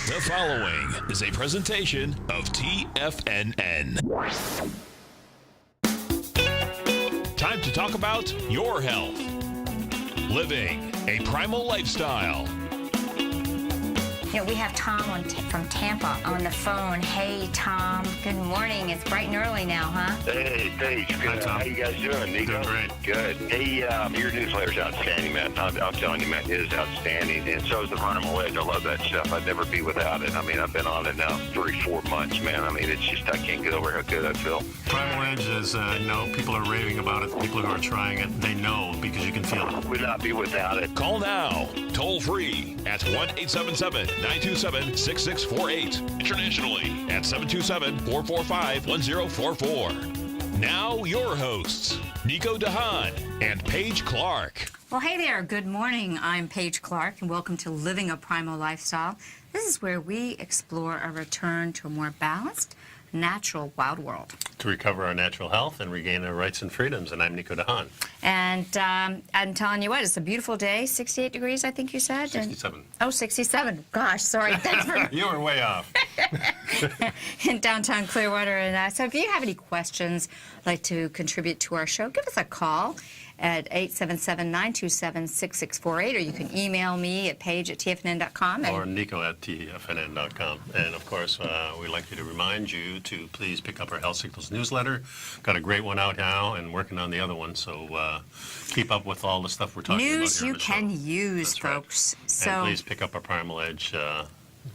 The following is a presentation of TFNN. Time to talk about your health. Living a primal lifestyle. You know, we have Tom from Tampa on the phone. Hey, Tom. Good morning. It's bright and early now, huh? Hey, Paige. Good. How you guys doing, Nico? Doing great. Good. Hey, your newsletter's outstanding, man. I'm telling you, man, it is outstanding. And so is the Primal Lifestyle. I love that stuff. I'd never be without it. I mean, I've been on it now 3-4 months, man. I mean, it's just, I can't get over how good I feel. Primal Edge is, people are raving about it. People who are trying it, they know because you can feel it. Would not be without it. Call now, toll free at 1-877-927-6648. Internationally at 727-445-1044. Now your hosts, Nico and Haan and Paige Clarke. Well, hey there. Good morning. I'm Paige Clarke, and welcome to Living a Primal Lifestyle. This is where we explore a return to a more balanced, natural, wild world. To recover our natural health and regain our rights and freedoms. And I'm Nico and Haan. And I'm telling you what, it's a beautiful day. 68 degrees, I think you said. 67. Oh, 67. Gosh, sorry. Thanks for You were way off. in downtown Clearwater. And so if you have any questions, like to contribute to our show, give us a call at 877-927-6648, or you can email me at paige@tfnn.com. Or Nico@tfnn.com. And of course, we'd like you to remind you to please pick up our Health Signals newsletter. Got a great one out now and working on the other one. So keep up with all the stuff we're talking about News here you on the show. can use, That's right. folks. So And please pick up our Primal Edge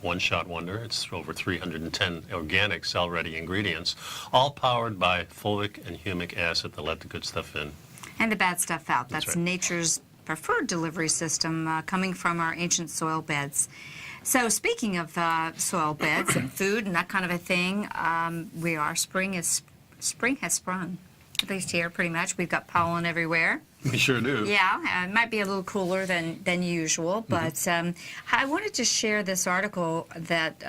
one-shot wonder. It's over 310 organic, cell-ready ingredients, all powered by folic and humic acid to let the good stuff in. and the bad stuff out. That's right. nature's preferred delivery system coming from our ancient soil beds. So speaking of soil beds and food and that kind of a thing, spring has sprung. At least here, pretty much. We've got pollen everywhere. We sure do. Yeah, it might be a little cooler than usual, but I wanted to share this article that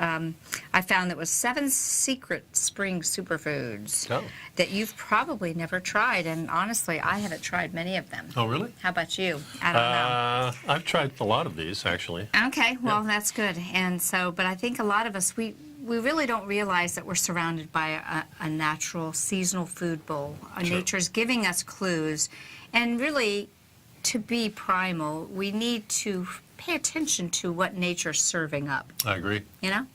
I found that was 7 secret spring superfoods that you've probably never tried, and honestly, I haven't tried many of them. Oh, really? How about you? I don't know. I've tried a lot of these, actually. Okay, well, that's good. And so, but I think a lot of us, we really don't realize that we're surrounded by a natural seasonal food bowl. Sure. Nature's giving us clues. And really, to be primal, we need to pay attention to what nature's serving up. I agree. You know?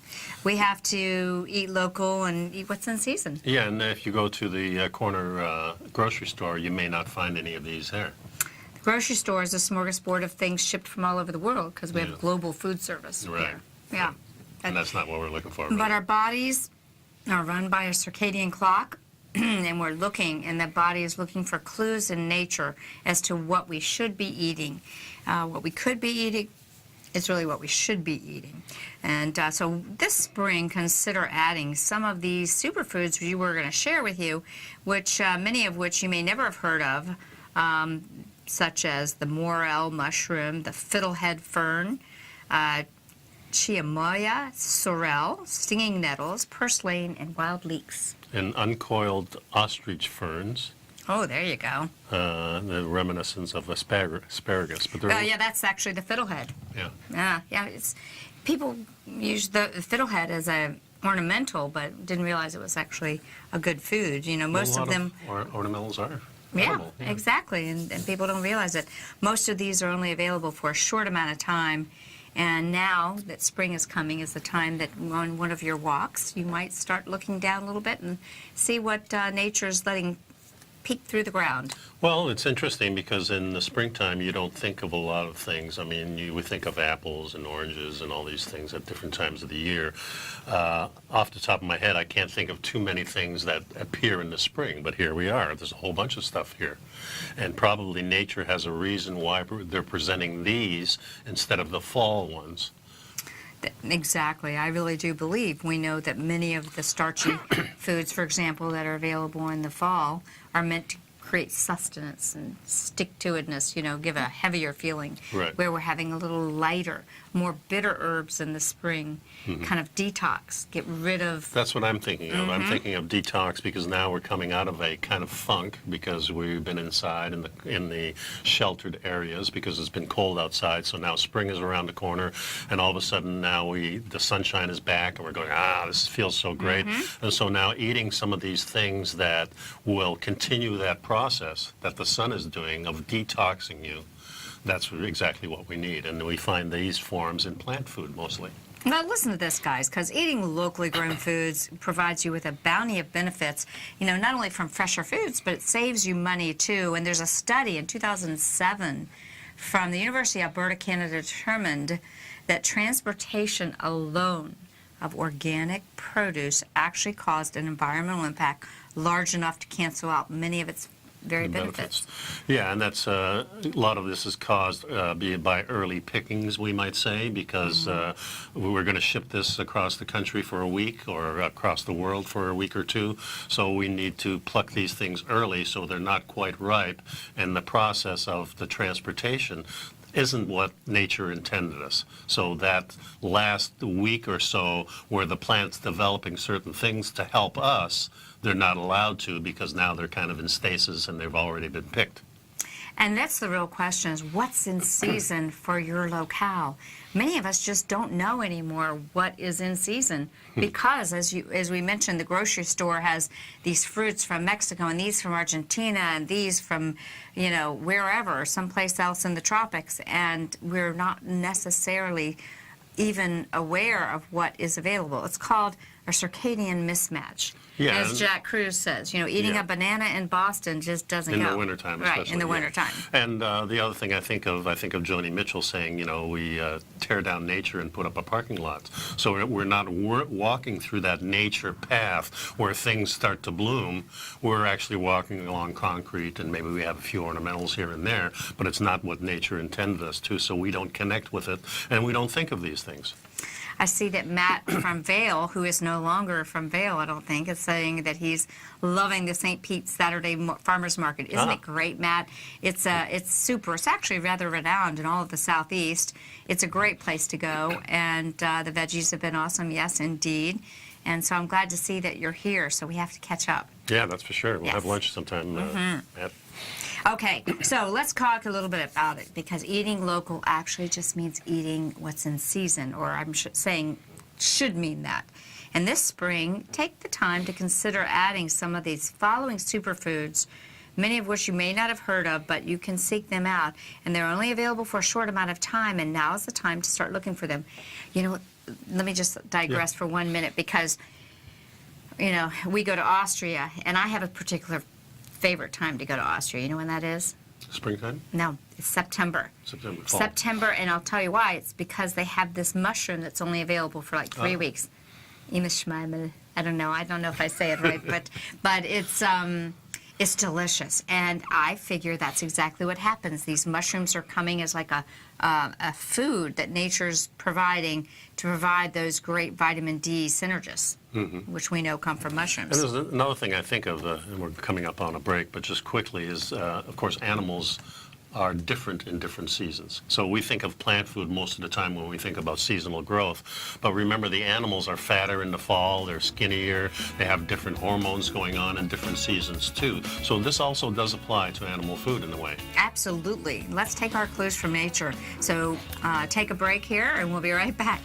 We have to eat local and eat what's in season. Yeah, and if you go to the corner grocery store, you may not find any of these there. The grocery store is a smorgasbord of things shipped from all over the world because we have global food service Right. here. Yeah. And that's not what we're looking for. But Really. our bodies are run by a circadian clock, and we're looking, and the body is looking for clues in nature as to what we should be eating. What we could be eating is really what we should be eating. And so this spring, consider adding some of these superfoods we were going to share with you, which many of which you may never have heard of, such as the morel mushroom, the fiddlehead fern, chiamoya, sorrel, stinging nettles, purslane, and wild leeks. And uncoiled ostrich ferns, Oh, there you go. the reminiscence of asparagus. But they're, Yeah, that's actually the fiddlehead. yeah. Yeah. People use the fiddlehead as a ornamental, but didn't realize it was actually a good food. You know, most a of lot them. ornamentals are. Yeah, edible, exactly, and people don't realize it. Most of these are only available for a short amount of time. And now that spring is coming is the time that on one of your walks, you might start looking down a little bit and see what nature's letting peek through the ground. Well, it's interesting because in the springtime you don't think of a lot of things. I mean, you would think of apples and oranges and all these things at different times of the year. Off the top of my head, I can't think of too many things that appear in the spring, but here we are. There's a whole bunch of stuff here. And probably nature has a reason why they're presenting these instead of the fall ones. Exactly. I really do believe. We know that many of the starchy foods, for example, that are available in the fall are meant to create sustenance and stick-to-itness, give a heavier feeling. Right. Where we're having a little lighter, more bitter herbs in the spring, kind of detox, get rid of. That's what I'm thinking of. I'm thinking of detox because now we're coming out of a kind of funk because we've been inside in the sheltered areas because it's been cold outside. So now spring is around the corner, and all of a sudden now the sunshine is back, and we're going, this feels so great. And so now eating some of these things that will continue that process that the sun is doing of detoxing you. That's exactly what we need, and we find these forms in plant food mostly. Now listen to this, guys, because eating locally grown foods provides you with a bounty of benefits, not only from fresher foods, but it saves you money too. And there's a study in 2007 from the University of Alberta, Canada, determined that transportation alone of organic produce actually caused an environmental impact large enough to cancel out many of its very benefits. Yeah, and that's a lot of this is caused by early pickings, we might say, because we're going to ship this across the country for a week or across the world for a week or two. So we need to pluck these things early so they're not quite ripe, and the process of the transportation isn't what nature intended us. So that last week or so where the plant's developing certain things to help us, they're not allowed to because now they're kind of in stasis and they've already been picked. And that's the real question, is what's in season for your locale? Many of us just don't know anymore what is in season because, as we mentioned, the grocery store has these fruits from Mexico and these from Argentina and these from, wherever, someplace else in the tropics, and we're not necessarily even aware of what is available. It's called a circadian mismatch. Yeah, as Jack Cruz says, eating a banana in Boston just doesn't go. In the wintertime, especially. Right, in the wintertime. And the other thing I think of Joni Mitchell saying, we tear down nature and put up a parking lot. So we're not walking through that nature path where things start to bloom. We're actually walking along concrete, and maybe we have a few ornamentals here and there, but it's not what nature intended us to, so we don't connect with it, and we don't think of these things. I see that Matt from Vail, who is no longer from Vail, I don't think, is saying that he's loving the St. Pete Saturday Farmers Market. Isn't it great, Matt? It's super. It's actually rather renowned in all of the Southeast. It's a great place to go, and the veggies have been awesome, yes, indeed. And so I'm glad to see that you're here, so we have to catch up. Yeah, that's for sure. We'll have lunch sometime, Matt. Okay, so let's talk a little bit about it, because eating local actually just means eating what's in season, or I'm saying should mean that. And this spring, take the time to consider adding some of these following superfoods, many of which you may not have heard of, but you can seek them out. And they're only available for a short amount of time, and now is the time to start looking for them. Let me just digress for 1 minute, because, we go to Austria, and I have a particular favorite time to go to Austria. You know when that is? Springtime? No, it's September. Fall. September, and I'll tell you why. It's because they have this mushroom that's only available for like 3 weeks. Imischmeimel. I don't know if I say it right, but it's delicious, and I figure that's exactly what happens. These mushrooms are coming as like a food that nature's providing to provide those great vitamin D synergists, which we know come from mushrooms. And there's another thing I think of, and we're coming up on a break, but just quickly is, of course, animals are different in different seasons. So we think of plant food most of the time when we think about seasonal growth. But remember, the animals are fatter in the fall, they're skinnier, they have different hormones going on in different seasons too. So this also does apply to animal food in a way. Absolutely. Let's take our clues from nature. So take a break here, and we'll be right back.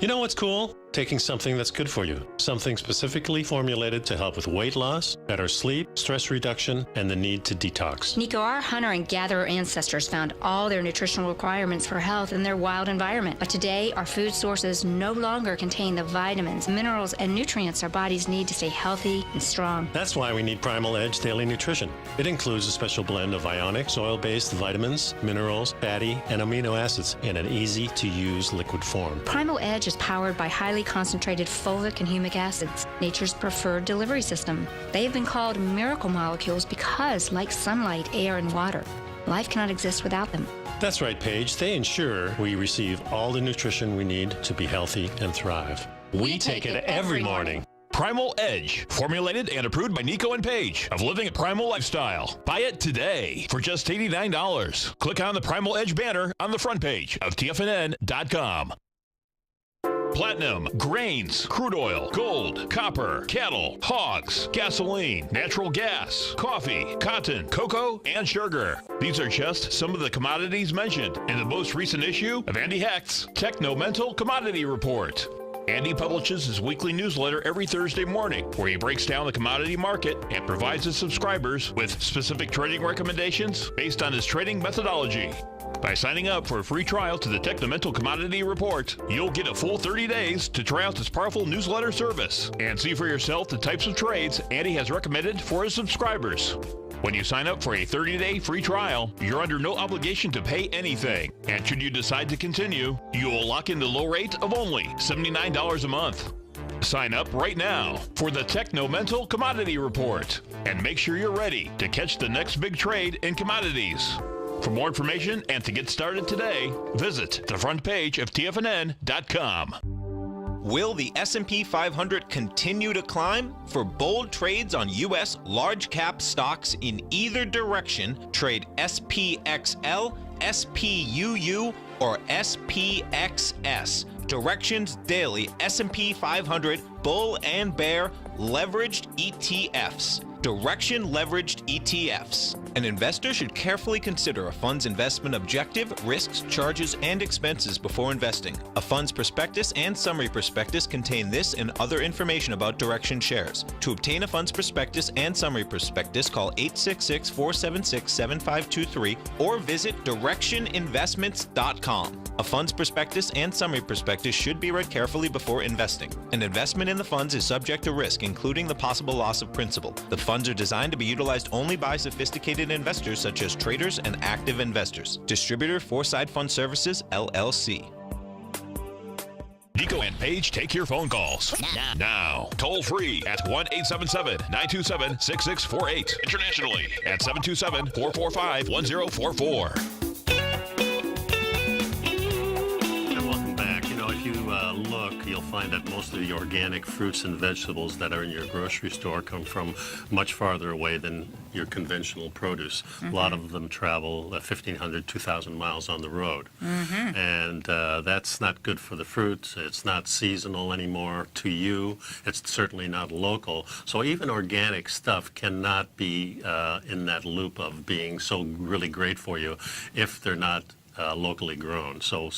You know what's cool? Taking something that's good for you. Something specifically formulated to help with weight loss, better sleep, stress reduction, and the need to detox. Nico, our hunter and gatherer ancestors found all their nutritional requirements for health in their wild environment. But today, our food sources no longer contain the vitamins, minerals, and nutrients our bodies need to stay healthy and strong. That's why we need Primal Edge Daily Nutrition. It includes a special blend of ionic, soil-based vitamins, minerals, fatty, and amino acids in an easy-to-use liquid form. Primal Edge is powered by highly concentrated fulvic and humic acids, nature's preferred delivery system. They have been called miracle molecules because, like sunlight, air, and water, Life cannot exist without them. That's right, Paige. They ensure we receive all the nutrition we need to be healthy and thrive. We take it every morning. Primal Edge, formulated and approved by Nico and Paige of Living a Primal Lifestyle. Buy it today for just $89. Click on the Primal Edge banner on the front page of TFNN.com. Platinum, grains, crude oil, gold, copper, cattle, hogs, gasoline, natural gas, coffee, cotton, cocoa, and sugar. These are just some of the commodities mentioned in the most recent issue of Andy Hecht's Techno-Mental Commodity Report. Andy publishes his weekly newsletter every Thursday morning, where he breaks down the commodity market and provides his subscribers with specific trading recommendations based on his trading methodology. By signing up for a free trial to the Techno-Mental Commodity Report, you'll get a full 30 days to try out this powerful newsletter service and see for yourself the types of trades Andy has recommended for his subscribers. When you sign up for a 30-day free trial, you're under no obligation to pay anything. And should you decide to continue, you will lock in the low rate of only $79 a month. Sign up right now for the Techno-Mental Commodity Report and make sure you're ready to catch the next big trade in commodities. For more information and to get started today, visit the front page of TFNN.com. Will the S&P 500 continue to climb? For bold trades on U.S. large-cap stocks in either direction, trade SPXL, SPUU, or SPXS. Directions Daily S&P 500 Bull and Bear Leveraged ETFs. Direction Leveraged ETFs. An investor should carefully consider a fund's investment objective, risks, charges, and expenses before investing. A fund's prospectus and summary prospectus contain this and other information about Direction shares. To obtain a fund's prospectus and summary prospectus, call 866-476-7523 or visit directioninvestments.com. A fund's prospectus and summary prospectus should be read carefully before investing. An investment in the funds is subject to risk, including the possible loss of principal. The funds are designed to be utilized only by sophisticated investors such as traders and active investors. Distributor Foreside Fund Services, LLC. Nico and Paige take your phone calls now. Toll free at 1-877-927-6648. Internationally at 727-445-1044. Look, you'll find that most of the organic fruits and vegetables that are in your grocery store come from much farther away than your conventional produce. A lot of them travel 1,500, 2,000 miles on the road. And that's not good for the fruits. It's not seasonal anymore to you. It's certainly not local. So even organic stuff cannot be in that loop of being so really great for you if they're not locally grown. So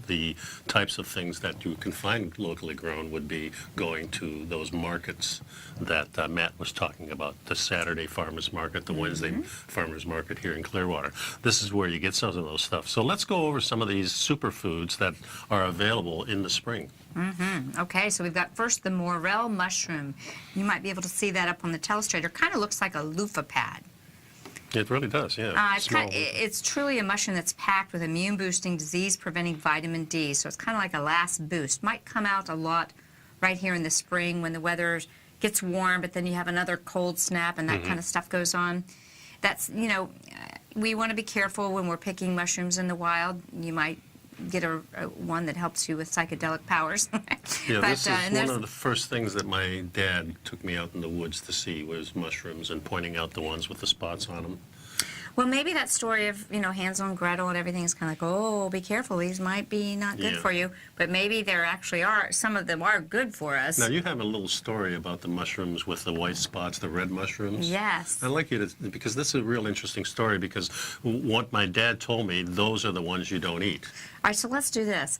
the types of things that you can find locally grown would be going to those markets that Matt was talking about, the Saturday farmers market, the Wednesday farmers market here in Clearwater. This is where you get some of those stuff. So let's go over some of these superfoods that are available in the spring. Okay, so we've got first the morel mushroom. You might be able to see that up on the telestrator. Kind of looks like a loofah pad. It really does, yeah. It's truly a mushroom that's packed with immune-boosting, disease-preventing vitamin D. So it's kind of like a last boost. Might come out a lot right here in the spring when the weather gets warm, but then you have another cold snap and that kind of stuff goes on. That's, you know, we want to be careful when we're picking mushrooms in the wild. You might get a one that helps you with psychedelic powers. Yeah, but, this is one of the first things that my dad took me out in the woods to see was mushrooms and pointing out the ones with the spots on them. Well, maybe that story of, you know, Hansel and Gretel and everything is kind of like, oh, be careful, these might be not good for you. But maybe there actually are, some of them are good for us. Now, you have a little story about the mushrooms with the white spots, the red mushrooms. Yes. I'd like you to, because this is a real interesting story, because what my dad told me, those are the ones you don't eat. All right, so let's do this.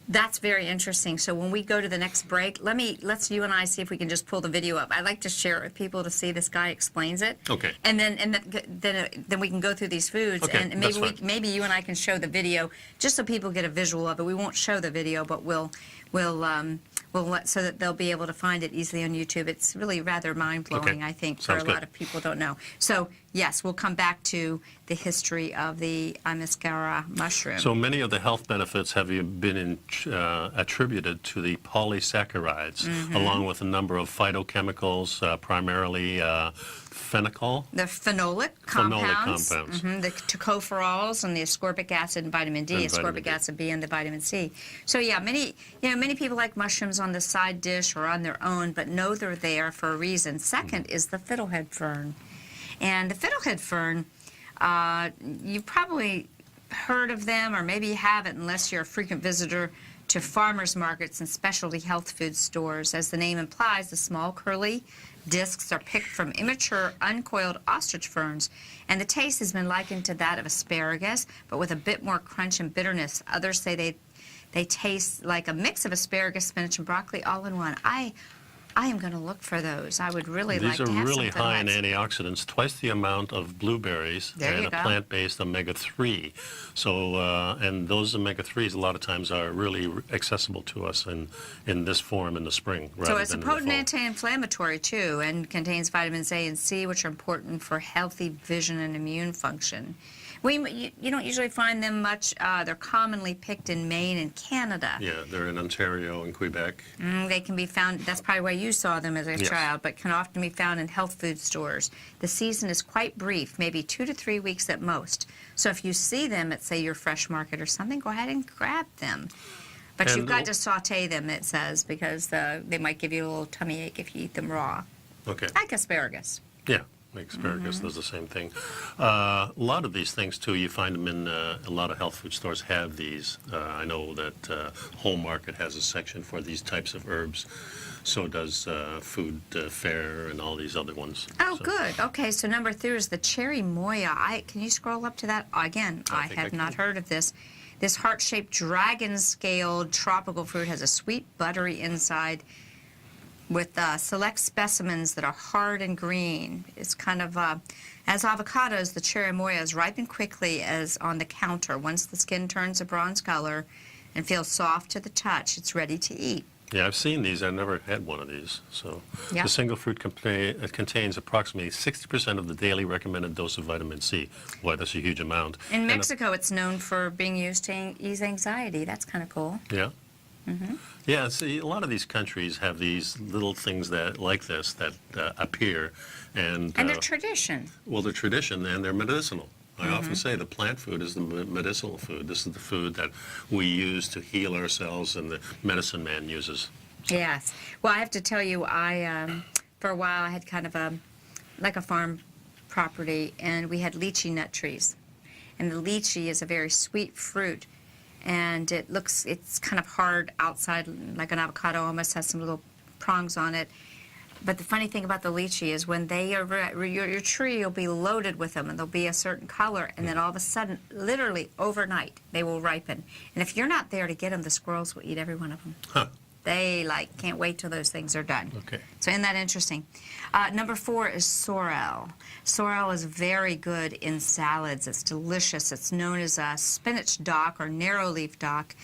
That's very interesting. So when we go to the next break, let's you and I see if we can just pull the video up. I'd like to share it with people to see this guy explains it. Okay. And then we can go through these foods, okay, and maybe you and I can show the video just so people get a visual of it. We won't show the video, but we'll let, so that they'll be able to find it easily on YouTube. It's really rather mind-blowing, I think, for a lot of people don't know. So, yes, we'll come back to the history of the Imiscara mushroom. So many of the health benefits have been attributed to the polysaccharides, along with a number of phytochemicals, primarily phenol. The phenolic compounds, the tocopherols, and the ascorbic acid and vitamin D, ascorbic acid being the vitamin C. So yeah, many people like mushrooms on the side dish or on their own, but know they're there for a reason. Second is the fiddlehead fern. And the fiddlehead fern, you've probably heard of them, or maybe you haven't unless you're a frequent visitor to farmers markets and specialty health food stores. As the name implies, the small curly discs are picked from immature uncoiled ostrich ferns, and the taste has been likened to that of asparagus, but with a bit more crunch and bitterness. Others say they taste like a mix of asparagus, spinach, and broccoli all in one. I am going to look for those. I would really like to have some. These are really high in fiddleheads. antioxidants, twice the amount of blueberries and a plant-based omega-3. So, and those omega-3s a lot of times are really accessible to us in this form in the spring. So it's a potent fall. anti-inflammatory too, and contains vitamins A and C, which are important for healthy vision and immune function. You don't usually find them much. They're commonly picked in Maine and Canada. Yeah, they're in Ontario and Quebec. They can be found, that's probably why you saw them as a Yes. child, but can often be found in health food stores. The season is quite brief, maybe 2 to 3 weeks at most. So if you see them at, say, your fresh market or something, go ahead and grab them. But And you've got to saute them, it says, because they might give you a little tummy ache if you eat them raw. Okay. Like asparagus. Yeah. Asparagus does the same thing. A lot of these things, too, you find them in a lot of health food stores have these. I know that Whole Market has a section for these types of herbs. So does Food Fair and all these other ones. Oh, So- good. Okay, so number 3 is the cherry moya. Can you scroll up to that? Again, I think I have not can. heard of this. This heart-shaped dragon-scaled tropical fruit has a sweet, buttery inside with select specimens that are hard and green. It's kind of, as avocados, the cherry moyas ripen quickly as on the counter. Once the skin turns a bronze color and feels soft to the touch, it's ready to eat. Yeah, I've seen these. I've never had one of these. So Yeah. the single fruit contains approximately 60% of the daily recommended dose of vitamin C. Boy, that's a huge amount. In And, Mexico, it's known for being used to ease anxiety. That's kind of cool. yeah. Yeah, see, a lot of these countries have these little things that like this that appear, and And a tradition. well, they're tradition and they're medicinal. I often say the plant food is the medicinal food. This is the food that we use to heal ourselves, and the medicine man uses. Yes. Well, I have to tell you, for a while I had kind of like a farm property, and we had lychee nut trees. And the lychee is a very sweet fruit, and it's kind of hard outside, like an avocado, almost has some little prongs on it. But the funny thing about the lychee is when they are, your tree will be loaded with them, and they'll be a certain color, and then all of a sudden, literally overnight, they will ripen. And if you're not there to get them, the squirrels will eat every one of them. Huh. They can't wait till those things are done. Okay. So isn't that interesting? Number 4 is sorrel. Sorrel is very good in salads. It's delicious. It's known as a spinach dock or narrow leaf dock.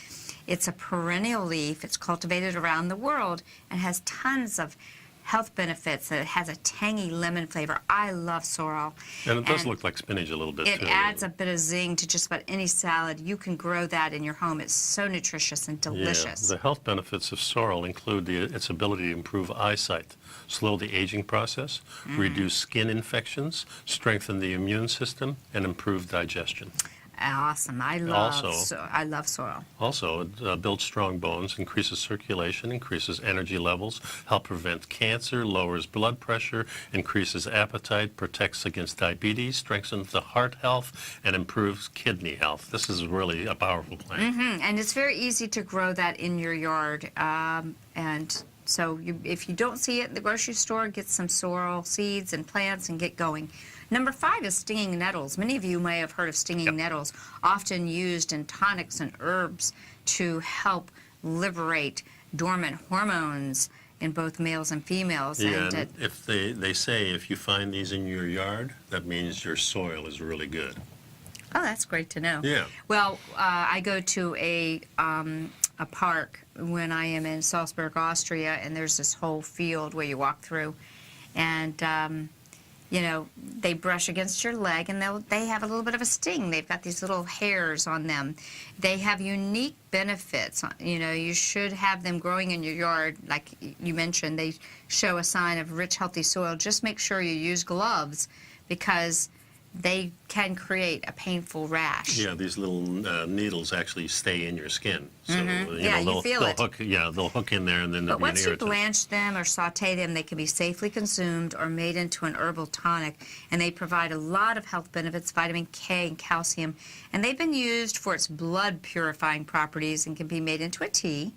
It's a perennial leaf. It's cultivated around the world and has tons of health benefits. It has a tangy lemon flavor. I love sorrel. And it does look like spinach a little bit, It too. adds a bit of zing to just about any salad. You can grow that in your home. It's so nutritious and delicious. Yeah, the health benefits of sorrel include its ability to improve eyesight, slow the aging process, reduce skin infections, strengthen the immune system, and improve digestion. Awesome. I love Also- sorrel. Also, it builds strong bones, increases circulation, increases energy levels, help prevent cancer, lowers blood pressure, increases appetite, protects against diabetes, strengthens the heart health, and improves kidney health. This is really a powerful plant. And it's very easy to grow that in your yard. And so if you don't see it in the grocery store, get some sorrel seeds and plants and get going. Number 5 is stinging nettles. Many of you may have heard of stinging nettles, often used in tonics and herbs to help liberate dormant hormones in both males and females. Yeah, And and if they say if you find these in your yard, that means your soil is really good. oh, that's great to know. Yeah. Well, I go to a park when I am in Salzburg, Austria, and there's this whole field where you walk through, and they brush against your leg, and they have a little bit of a sting. They've got these little hairs on them. They have unique benefits. You should have them growing in your yard. Like you mentioned, they show a sign of rich, healthy soil. Just make sure you use gloves, because they can create a painful rash. Yeah, these little needles actually stay in your skin. So, you feel it. They'll hook in there, and then But there'll be an once you irritant. blanch them or saute them, they can be safely consumed or made into an herbal tonic, and they provide a lot of health benefits, vitamin K and calcium, and they've been used for its blood purifying properties and can be made into a tea,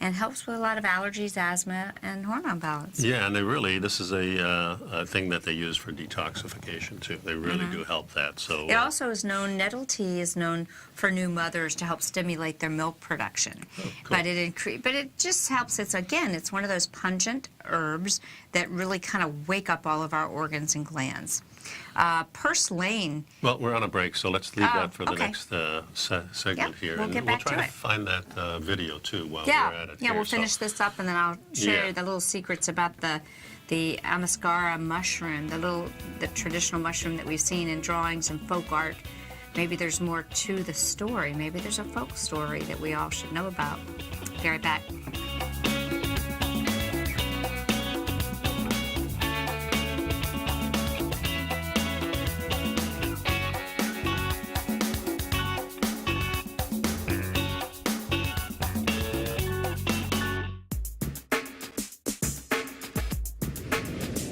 and helps with a lot of allergies, asthma, and hormone balance. Yeah, and this is a thing that they use for detoxification too. They really do help that. So It also is known, nettle tea is known for new mothers to help stimulate their milk production. cool. But it just helps. It's one of those pungent herbs that really kind of wake up all of our organs and glands. Purslane. Well, we're on a break, so let's leave that for the okay. next segment Yep, here. we'll and get we'll back try to to it. find that video too while we're at it. Yeah, here. we'll finish this up, and then I'll share Yeah. the little secrets about the Amescara mushroom, the traditional mushroom that we've seen in drawings and folk art. Maybe there's more to the story. Maybe there's a folk story that we all should know about. Be right back.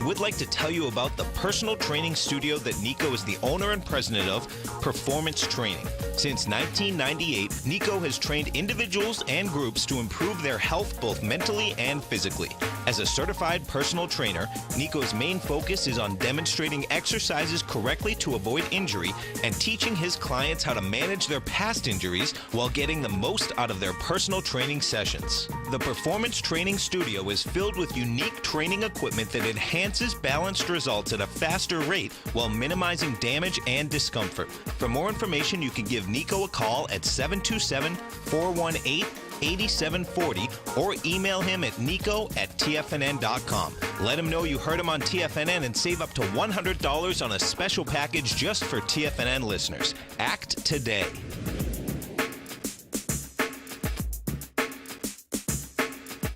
We'd like to tell you about the personal training studio that Nico is the owner and president of, Performance Training. Since 1998, Nico has trained individuals and groups to improve their health both mentally and physically. As a certified personal trainer, Nico's main focus is on demonstrating exercises correctly to avoid injury and teaching his clients how to manage their past injuries while getting the most out of their personal training sessions. The Performance Training Studio is filled with unique training equipment that enhances balanced results at a faster rate while minimizing damage and discomfort. For more information, you can give Nico a call at 727-418-8740 or email him at nico@tfnn.com. Let him know you heard him on TFNN and save up to $100 on a special package just for TFNN listeners. Act today.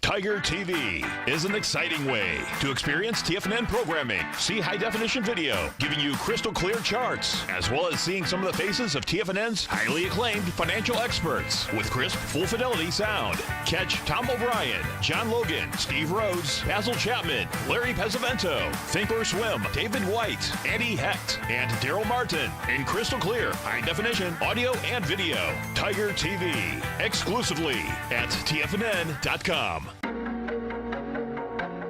Tiger TV is an exciting way to experience TFNN programming. See high-definition video, giving you crystal clear charts, as well as seeing some of the faces of TFNN's highly acclaimed financial experts with crisp, full-fidelity sound. Catch Tom O'Brien, John Logan, Steve Rhodes, Basil Chapman, Larry Pesavento, Think or Swim, David White, Andy Hecht, and Daryl Martin in crystal clear, high-definition audio and video. Tiger TV, exclusively at TFNN.com.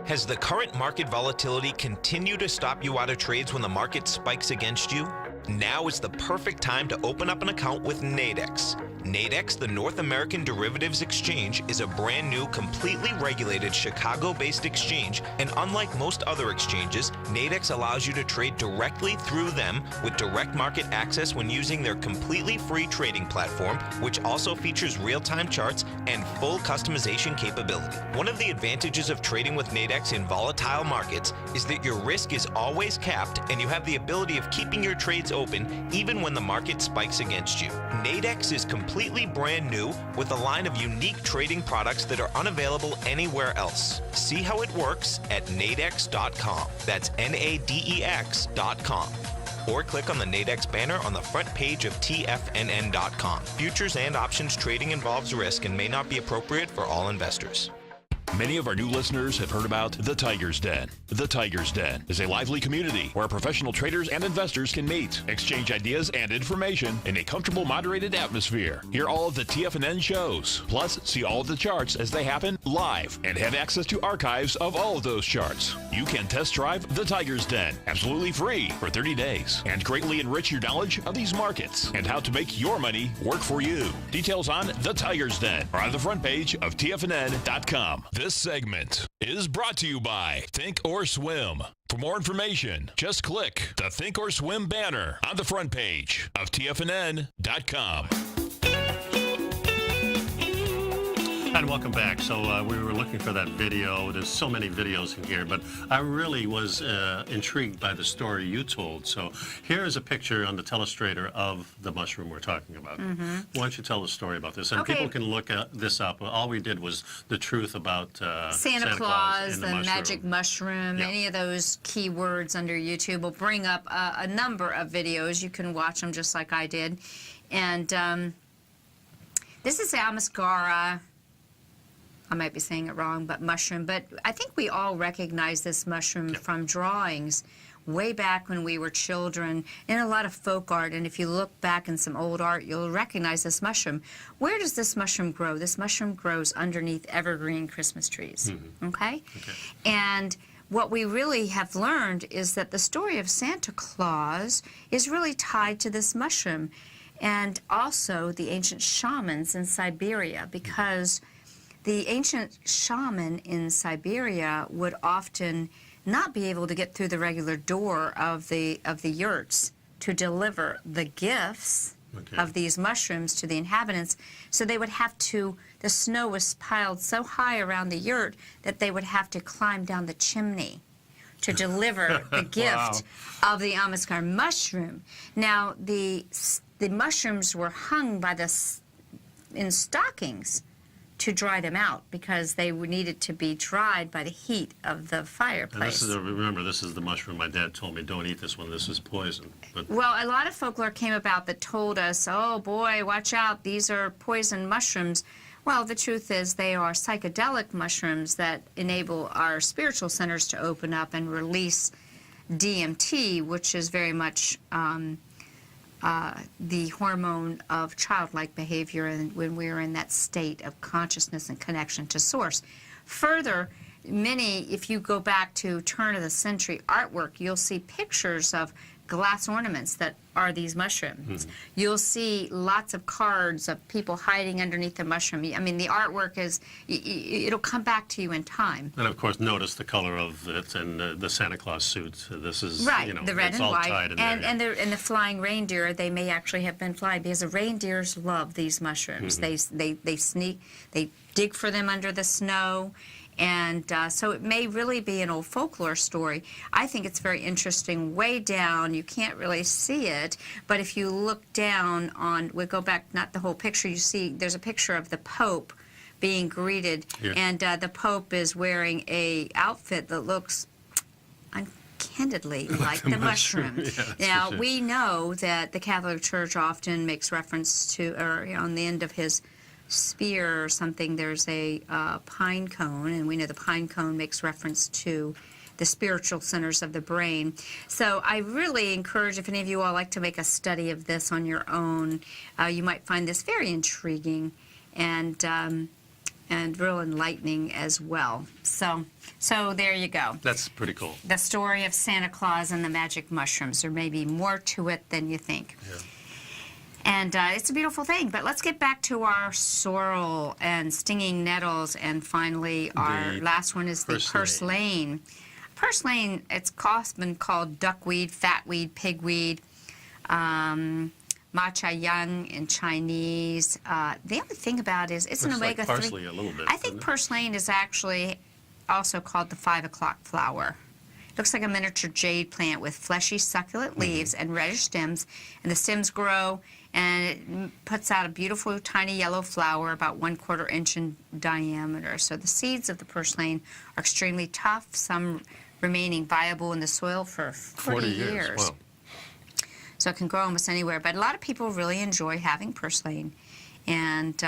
Has the current market volatility continued to stop you out of trades when the market spikes against you? Now is the perfect time to open up an account with Nadex. Nadex, the North American Derivatives Exchange, is a brand new, completely regulated Chicago-based exchange, and unlike most other exchanges, Nadex allows you to trade directly through them with direct market access when using their completely free trading platform, which also features real-time charts and full customization capability. One of the advantages of trading with Nadex in volatile markets is that your risk is always capped and you have the ability of keeping your trades open even when the market spikes against you. Nadex is completely brand new with a line of unique trading products that are unavailable anywhere else. See how it works at nadex.com. That's NADEX.com. Or click on the Nadex banner on the front page of TFNN.com. Futures and options trading involves risk and may not be appropriate for all investors. Many of our new listeners have heard about The Tiger's Den. The Tiger's Den is a lively community where professional traders and investors can meet, exchange ideas and information in a comfortable, moderated atmosphere. Hear all of the TFNN shows, plus see all of the charts as they happen live and have access to archives of all of those charts. You can test drive The Tiger's Den absolutely free for 30 days and greatly enrich your knowledge of these markets and how to make your money work for you. Details on The Tiger's Den are on the front page of TFNN.com. This segment is brought to you by Think or Swim. For more information, just click the Think or Swim banner on the front page of TFNN.com. And welcome back. So we were looking for that video. There's so many videos in here, but I really was intrigued by the story you told. So here is a picture on the telestrator of the mushroom we're talking about. Why don't you tell the story about this? And Okay. people can look this up. All we did was the truth about Santa Claus, and the magic mushroom, Yeah. any of those keywords under YouTube will bring up a number of videos. You can watch them just like I did. And this is Amescara. I might be saying it wrong, but mushroom. But I think we all recognize this mushroom from drawings way back when we were children in a lot of folk art. And if you look back in some old art, you'll recognize this mushroom. Where does this mushroom grow? This mushroom grows underneath evergreen Christmas trees. Okay? And what we really have learned is that the story of Santa Claus is really tied to this mushroom, and also the ancient shamans in Siberia, because the ancient shaman in Siberia would often not be able to get through the regular door of the yurts to deliver the gifts of these mushrooms to the inhabitants. So they would have to, the snow was piled so high around the yurt that they would have to climb down the chimney to deliver the gift of the Amescar mushroom. Now, the mushrooms were hung by in stockings to dry them out, because they needed to be dried by the heat of the fireplace. And remember, this is the mushroom my dad told me, don't eat this one, this is poison. But well, a lot of folklore came about that told us, oh boy, watch out, these are poison mushrooms. Well, the truth is they are psychedelic mushrooms that enable our spiritual centers to open up and release DMT, which is very much the hormone of childlike behavior, and when we're in that state of consciousness and connection to source. Further, if you go back to turn of the century artwork, you'll see pictures of glass ornaments that are these mushrooms. You'll see lots of cards of people hiding underneath the mushroom. I mean, the artwork is, it'll come back to you in time. And of course, notice the color of it and the Santa Claus suit. This is, right, you know, the red it's and all white, tied in and there. the flying reindeer. They may actually have been flying, because the reindeers love these mushrooms. They dig for them under the snow. And so it may really be an old folklore story. I think it's very interesting. Way down, you can't really see it, but if you look down we'll go back, not the whole picture, you see there's a picture of the Pope being greeted, and the Pope is wearing a outfit that looks uncandidly like the mushroom. Now, we know that the Catholic Church often makes reference to, or on the end of his spear or something, there's a pine cone, and we know the pine cone makes reference to the spiritual centers of the brain. So I really encourage, if any of you all like to make a study of this on your own, you might find this very intriguing and real enlightening as well. So there you go. That's pretty cool. The story of Santa Claus and the magic mushrooms. There may be more to it than you think. Yeah. And it's a beautiful thing. But let's get back to our sorrel and stinging nettles. And finally, our last one is the purslane. Purslane, it's often called duckweed, fatweed, pigweed, matcha yang in Chinese. The only thing about it is it's an omega-3. Like parsley a little bit. I think purslane is actually also called the 5 o'clock flower. It looks like a miniature jade plant with fleshy, succulent leaves and reddish stems, and the stems grow, and it puts out a beautiful, tiny yellow flower about 1/4 inch in diameter. So the seeds of the purslane are extremely tough, some remaining viable in the soil for 40 years. Wow. So it can grow almost anywhere, but a lot of people really enjoy having purslane. And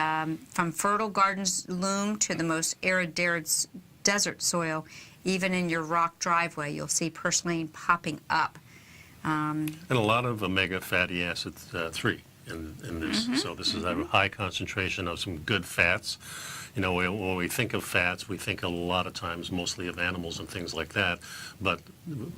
from fertile gardens loom to the most arid desert soil, even in your rock driveway, you'll see purslane popping up. And a lot of omega fatty acid 3 in this. So this is a high concentration of some good fats. You know, when we think of fats, we think a lot of times mostly of animals and things like that. But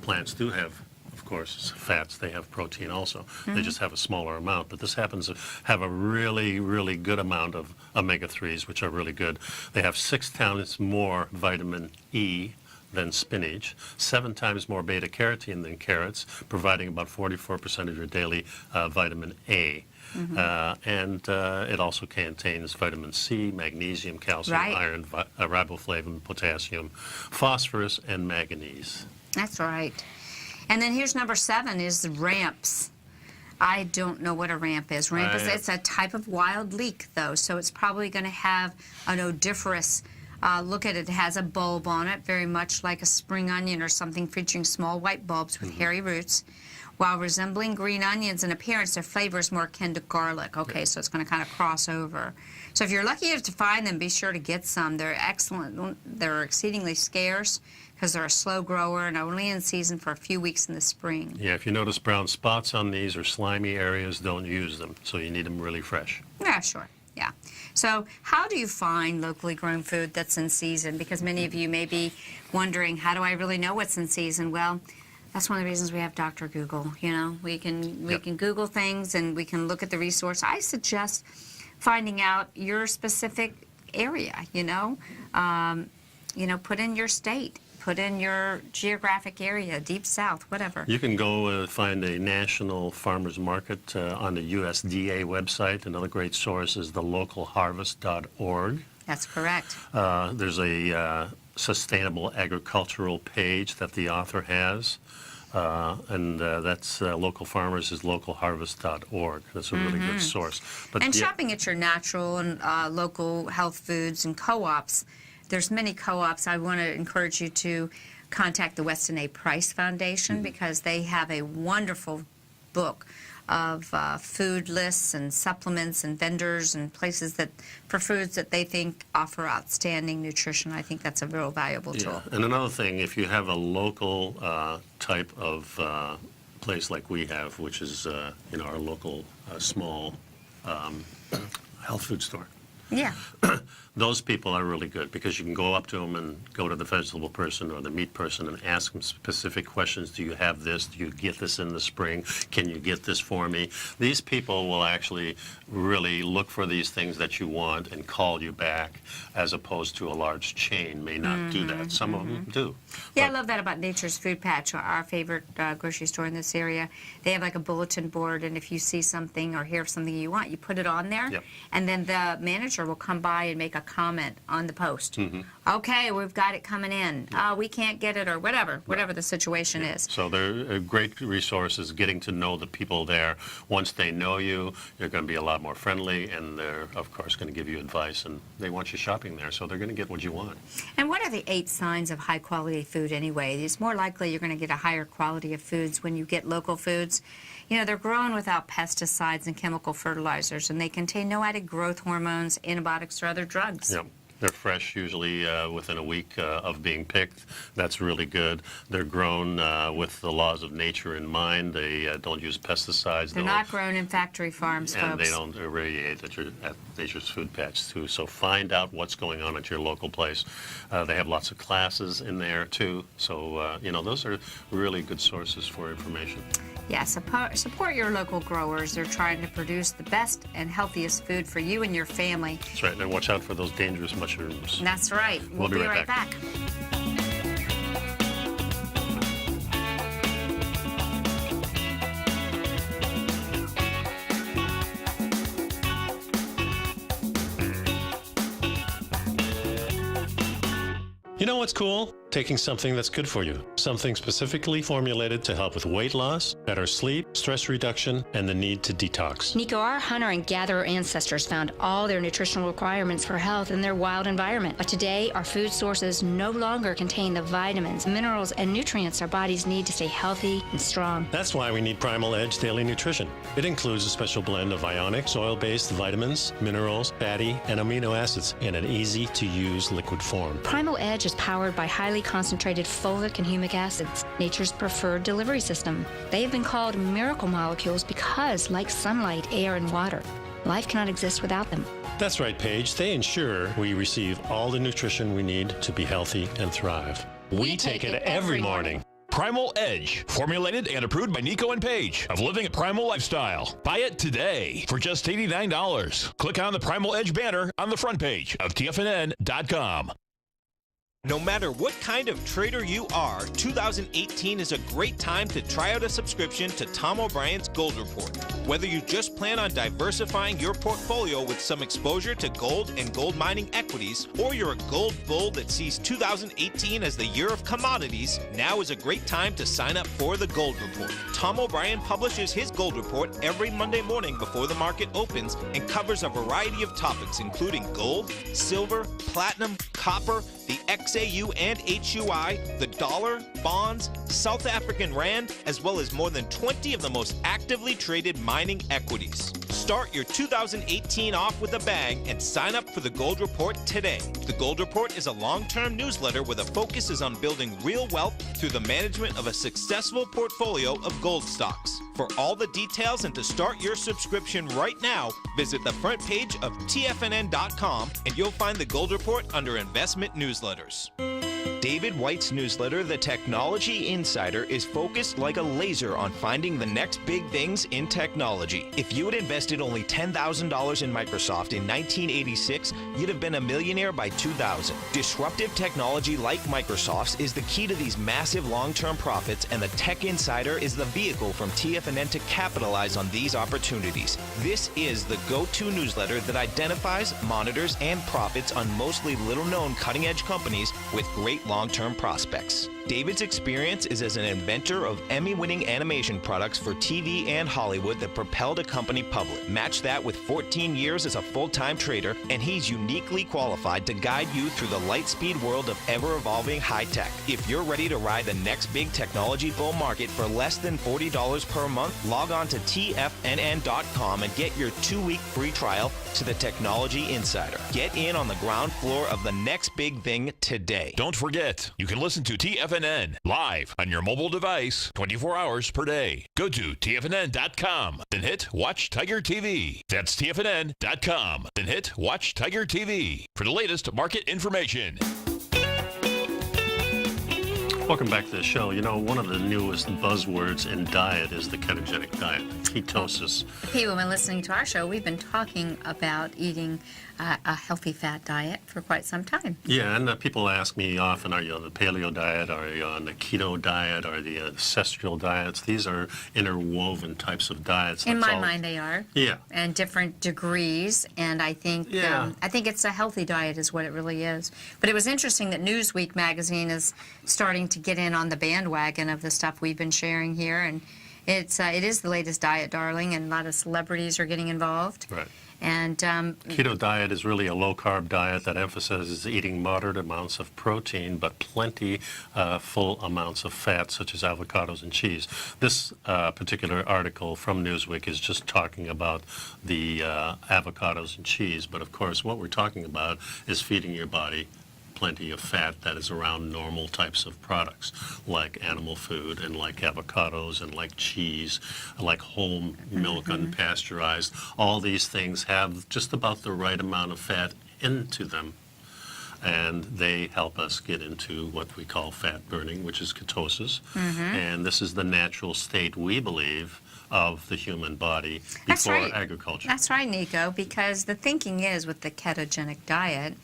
plants do have, of course, fats. They have protein also. They just have a smaller amount. But this happens to have a really, really good amount of omega-3s, which are really good. They have 6 times more vitamin E than spinach, 7 times more beta-carotene than carrots, providing about 44% of your daily vitamin A. And it also contains vitamin C, magnesium, calcium, Right. iron, riboflavin, potassium, phosphorus, and manganese. That's right. And then here's number 7 is the ramps. I don't know what a ramp is. Ramp is it's a type of wild leek, though, so it's probably going to have an odoriferous look at it. It has a bulb on it, very much like a spring onion or something, featuring small white bulbs with hairy roots. While resembling green onions in appearance, their flavor is more akin to garlic. Okay, so it's going to kind of cross over. So if you're lucky enough to find them, be sure to get some. They're excellent. They're exceedingly scarce because they're a slow grower and only in season for a few weeks in the spring. Yeah, if you notice brown spots on these or slimy areas, don't use them. So you need them really fresh. Yeah, sure. Yeah. So how do you find locally grown food that's in season? Because many of you may be wondering, how do I really know what's in season? Well, that's one of the reasons we have Dr. Google. You know, we can Google things and we can look at the resource. I suggest finding out your specific area. Put in your state, put in your geographic area, deep south, whatever. You can go find a national farmers market on the USDA website. Another great source is the localharvest.org. That's correct. There's a sustainable agricultural page that the author has. And that's local farmers is localharvest.org. That's a really good source. But And shopping at your natural and local health foods and co-ops. There's many co-ops. I want to encourage you to contact the Weston A. Price Foundation because they have a wonderful book of food lists and supplements and vendors and places that for foods that they think offer outstanding nutrition. I think that's a real valuable tool. And another thing, if you have a local type of place like we have, which is our local small health food store. Yeah. Those people are really good because you can go up to them and go to the vegetable person or the meat person and ask them specific questions. Do you have this? Do you get this in the spring? Can you get this for me? These people will actually really look for these things that you want and call you back, as opposed to a large chain may not do that. Some of them do. Yeah, I love that about Nature's Food Patch, our favorite grocery store in this area. They have like a bulletin board, and if you see something or hear something you want, you put it on there, and then the manager will come by and make a comment on the post. Okay, we've got it coming in. We can't get it, or whatever the situation is. So they're a great resources. Getting to know the people there. Once they know you, you're going to be a lot more friendly, and they're of course going to give you advice, and they want you shopping there, so they're going to get what you want. And what are the 8 signs of high quality food anyway? It's more likely you're going to get a higher quality of foods when you get local foods. They're grown without pesticides and chemical fertilizers, and they contain no added growth hormones, antibiotics, or other drugs. Yep. They're fresh, usually within a week of being picked. That's really good. They're grown with the laws of nature in mind. They don't use pesticides. They're not grown in factory farms, and folks. they don't irradiate at Nature's Food Patch, too. So find out what's going on at your local place. They have lots of classes in there, too. So, those are really good sources for information. Yeah, support your local growers. They're trying to produce the best and healthiest food for you and your family. That's right. And watch out for those dangerous mushrooms. That's right. We'll be right back. You know what's cool? Taking something that's good for you. Something specifically formulated to help with weight loss, better sleep, stress reduction, and the need to detox. Nico, our hunter and gatherer ancestors found all their nutritional requirements for health in their wild environment. But today, our food sources no longer contain the vitamins, minerals, and nutrients our bodies need to stay healthy and strong. That's why we need Primal Edge Daily Nutrition. It includes a special blend of ionic, soil-based vitamins, minerals, fatty, and amino acids in an easy-to-use liquid form. Primal Edge is powered by highly concentrated fulvic and humic acids, nature's preferred delivery system. They have been called miracle molecules because, like sunlight, air, and water, life cannot exist without them. That's right, Paige. They ensure we receive all the nutrition we need to be healthy and thrive. We take it every morning. Primal Edge, formulated and approved by Nico and Paige of Living a Primal Lifestyle. Buy it today for just $89. Click on the Primal Edge banner on the front page of TFNN.com. No matter what kind of trader you are, 2018 is a great time to try out a subscription to Tom O'Brien's Gold Report. Whether you just plan on diversifying your portfolio with some exposure to gold and gold mining equities, or you're a gold bull that sees 2018 as the year of commodities, now is a great time to sign up for the Gold Report. Tom O'Brien publishes his Gold Report every Monday morning before the market opens and covers a variety of topics including gold, silver, platinum, copper, the XAU and HUI, the dollar, bonds, South African rand, as well as more than 20 of the most actively traded mining equities. Start your 2018 off with a bang and sign up for the Gold Report today. The Gold Report is a long-term newsletter where the focus is on building real wealth through the management of a successful portfolio of gold stocks. For all the details and to start your subscription right now, visit the front page of TFNN.com and you'll find the Gold Report under Investment Newsletters. David White's newsletter, The Technology Insider, is focused like a laser on finding the next big things in technology. If you had invested only $10,000 in Microsoft in 1986, you'd have been a millionaire by 2000. Disruptive technology like Microsoft's is the key to these massive long-term profits, and the Tech Insider is the vehicle from TFNN to capitalize on these opportunities. This is the go-to newsletter that identifies, monitors, and profits on mostly little-known cutting-edge companies with great long-term prospects. David's experience is as an inventor of Emmy-winning animation products for TV and Hollywood that propelled a company public. Match that with 14 years as a full-time trader, and he's uniquely qualified to guide you through the light-speed world of ever-evolving high-tech. If you're ready to ride the next big technology bull market for less than $40 per month, log on to TFNN.com and get your 2-week free trial to the Technology Insider. Get in on the ground floor of the next big thing today. Don't forget, you can listen to TFNN live on your mobile device 24 hours per day. Go to TFNN.com, then hit Watch Tiger TV. That's TFNN.com, then hit Watch Tiger TV for the latest market information. Welcome back to the show. You know, one of the newest buzzwords in diet is the ketogenic diet, ketosis. People have been listening to our show. We've been talking about eating a healthy fat diet for quite some time. Yeah, and people ask me often, are you on the paleo diet, are you on the keto diet, or the ancestral diets? These are interwoven types of diets. In my mind, they are. Yeah. And different degrees, and I think it's a healthy diet is what it really is. But it was interesting that Newsweek magazine is starting to get in on the bandwagon of the stuff we've been sharing here, and it is the latest diet, darling, and a lot of celebrities are getting involved. Right. And keto diet is really a low-carb diet that emphasizes eating moderate amounts of protein, but plenty full amounts of fat, such as avocados and cheese. This particular article from Newsweek is just talking about the avocados and cheese, but of course what we're talking about is feeding your body plenty of fat that is around normal types of products, like animal food and like avocados and like cheese, like whole milk, unpasteurized. All these things have just about the right amount of fat into them, and they help us get into what we call fat burning, which is ketosis. And this is the natural state, we believe, of the human body before agriculture. That's right, Nico, because the thinking is with the ketogenic diet,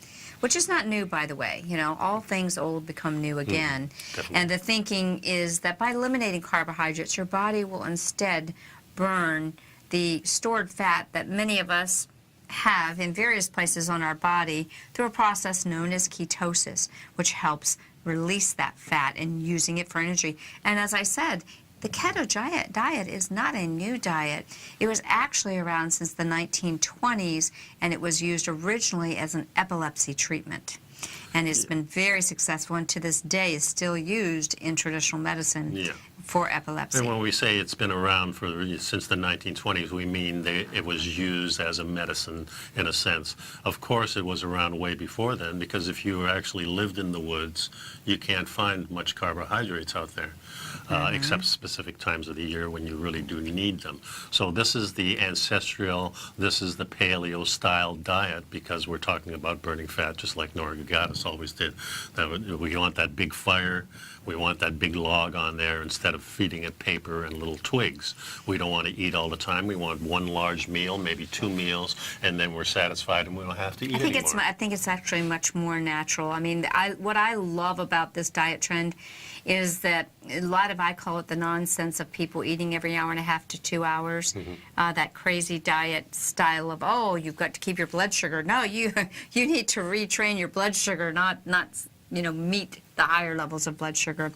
which is not new, by the way. You know, all things old become new again. And the thinking is that by eliminating carbohydrates, your body will instead burn the stored fat that many of us have in various places on our body through a process known as ketosis, which helps release that fat and using it for energy. And as I said, the keto diet is not a new diet. It was actually around since the 1920s, and it was used originally as an epilepsy treatment. And it's been very successful, and to this day is still used in traditional medicine for epilepsy. And when we say it's been around since the 1920s, we mean it was used as a medicine in a sense. Of course, it was around way before then, because if you actually lived in the woods, you can't find much carbohydrates out there. Except specific times of the year when you really do need them. So this is the ancestral, this is the paleo-style diet, because we're talking about burning fat, just like Nora Gagatis always did. We want that big fire, We want that big log on there instead of feeding it paper and little twigs. We don't want to eat all the time. We want one large meal, maybe 2 meals, and then we're satisfied and we don't have to eat anymore. I think it's actually much more natural. I mean, what I love about this diet trend is that a lot of, I call it the nonsense of people eating every hour and a half to 2 hours. That crazy diet style of, oh, you've got to keep your blood sugar. No, you need to retrain your blood sugar, not meet the higher levels of blood sugar.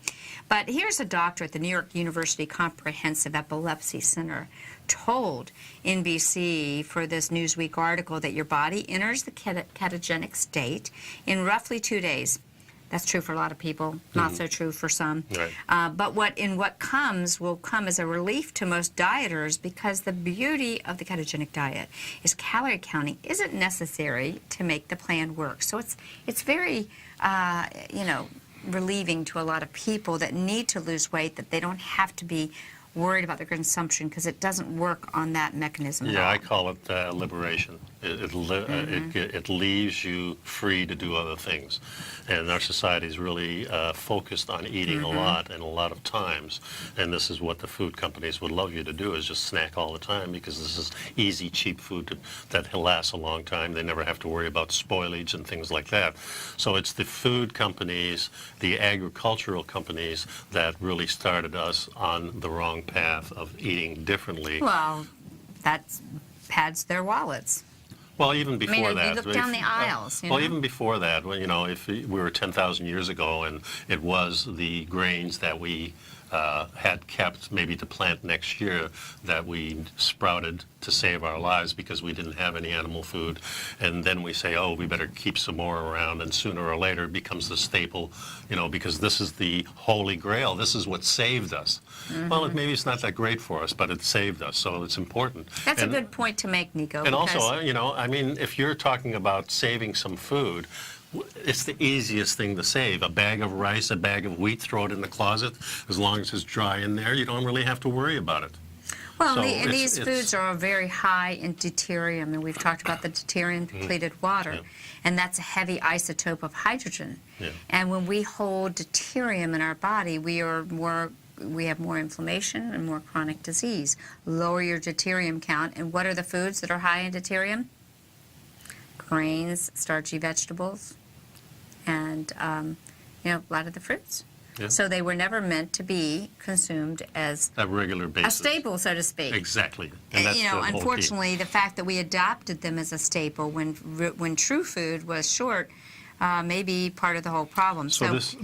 But here's a doctor at the New York University Comprehensive Epilepsy Center told NBC for this Newsweek article that your body enters the ketogenic state in roughly 2 days. That's true for a lot of people, not so true for some. Right. But what will come as a relief to most dieters, because the beauty of the ketogenic diet is calorie counting isn't necessary to make the plan work. So it's very, relieving to a lot of people that need to lose weight, that they don't have to be worried about their consumption because it doesn't work on that mechanism at all. Yeah, I call it liberation. It leaves you free to do other things. And our society is really focused on eating a lot and a lot of times. And this is what the food companies would love you to do, is just snack all the time, because this is easy, cheap food that lasts a long time. They never have to worry about spoilage and things like that. So it's the food companies, the agricultural companies that really started us on the wrong path of eating differently. Well, that pads their wallets. Well, even before that. You look down the aisles. Well, even before that, if we were 10,000 years ago and it was the grains that we had kept maybe to plant next year that we sprouted to save our lives because we didn't have any animal food, and then we say, oh, we better keep some more around, and sooner or later it becomes the staple, because this is the holy grail. This is what saved us. Well, maybe it's not that great for us, but it saved us, so it's important. That's a good point to make, Nico. And also, if you're talking about saving some food, it's the easiest thing to save. A bag of rice, a bag of wheat, throw it in the closet. As long as it's dry in there, you don't really have to worry about it. Well, So and these foods are very high in deuterium, and we've talked about the deuterium-depleted water, and that's a heavy isotope of hydrogen. Yeah. And when we hold deuterium in our body, we have more inflammation and more chronic disease. Lower your deuterium count, and what are the foods that are high in deuterium? Grains, starchy vegetables, and a lot of the fruits. Yeah. So they were never meant to be consumed as a regular basis. a staple, so to speak. Exactly. And that's the whole key. Unfortunately, the fact that we adopted them as a staple when true food was short may be part of the whole problem. So this